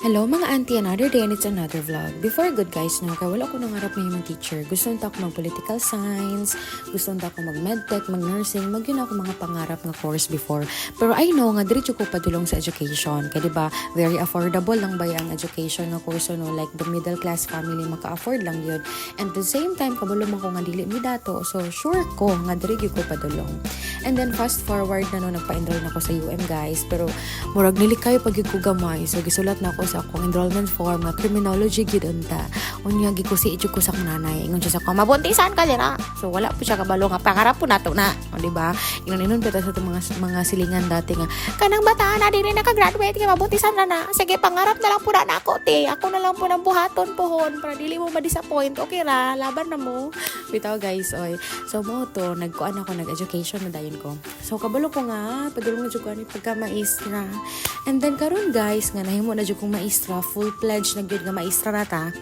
Hello mga auntie, another day and it's another vlog. Before good guys, no, kaya wala ko nangarap na yung teacher. Gusto nito ako mag-political science, gusto nito ako mag-medtech, mag-nursing, mag-yun ako mga pangarap na course before. Pero I know nga, diretso ko padulong sa education. Kaya diba, very affordable lang ba yung education na course, no? Like the middle class family, maka-afford lang yun. And at the same time, kabulong ako nga dili mi dato. So sure ko, nga diretso ko padulong. And then fast forward na no, nagpa-enroll na ako sa UM guys. Pero murag nilikay pag ko gamay. So gisulat na ako sa akong enrollment form na criminology gid unta. Unya gi ko si ijuk ko sa akong nanay. Ingon siya sa ko, mabuntisan ka dira. So wala po siya kabalo nga pangarap po nato na, o di ba? Inon peta sa mga silingan dati nga kanang bata na diri naka-graduate kay mabuntisan na. Sige, pangarap na lang po na ako te. Ako na lang po nang buhaton pohon para dili mo ma-disappoint. Okay ra, laban na mo. Bitaw guys, oy. So mo to nagkuan ako nag-education na dayon ko. So kabalo ko nga padulong na jud ko ani pagka maestra. And then karon guys nga nahimo na jud kong maestra, full pledge na gyud nga maestra na ta.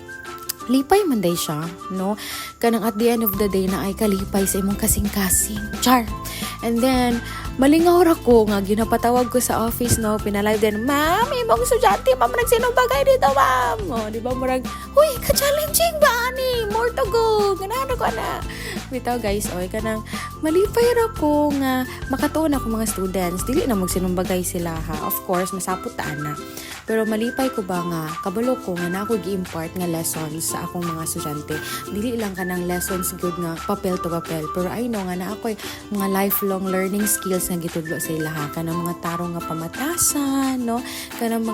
Lipay man day siya, no? Kanang at the end of the day na ay kalipay sa imong kasing-kasing. Char! And then, malingaw ra ko nga ginapatawag ko sa office, no? Pinalive din, ma'am, imong estudyante, ma'am, nagsinumbagay dito, ma'am. O, di ba, murag, huy, ka-challenging ba, ani? More to go. Ganaan ako na. Bitaw, guys, oy, kanang malipay ra ko nga makatuon ako mga students. Dili na magsinumbagay sila, ha? Of course, masapot ta na. Pero malipay ko ba nga, kabalo ko nga na ako gi-impart nga lessons sa akong mga estudyante. Dili lang ka ng lessons good nga papel to papel. Pero I know nga na ako'y mga lifelong learning skills nga gitudlo sa ilaha. Kanang mga tarong nga pamatasan, no? Kanang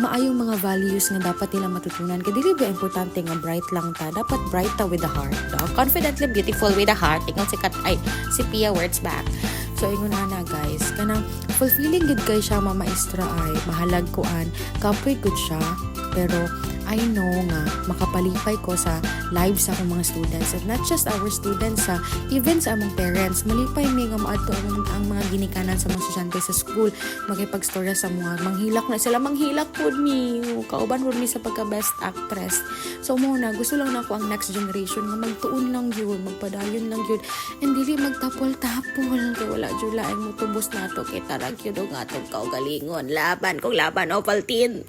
maayong mga values nga dapat nila matutunan. Kaya dili ba importante nga bright lang ta? Dapat bright ta with the heart. No? Confidently beautiful with the heart. Ingon si Pia words back. So, ingon na guys. Kanang fulfilling good kay siya mamaestra ay mahalag kuan. Kapoy good siya. Pero I know nga makapalipay ko sa lives sa akong mga students, and not just our students, even sa among parents. Malipay mi nga maadto ang mga ginikanan sa mga estudyante sa school, magipag-storya sa mga manghilak na sila, manghilak pod mi, kauban pod mi sa pagka best actress. So muna gusto lang na ako ang next generation nga magtuon lang yun, magpadayon lang yun, and dili magtapol-tapol kay wala jud laing motubos nato kay tarag yun nga atong kaugalingon laban kung laban Ovaltine.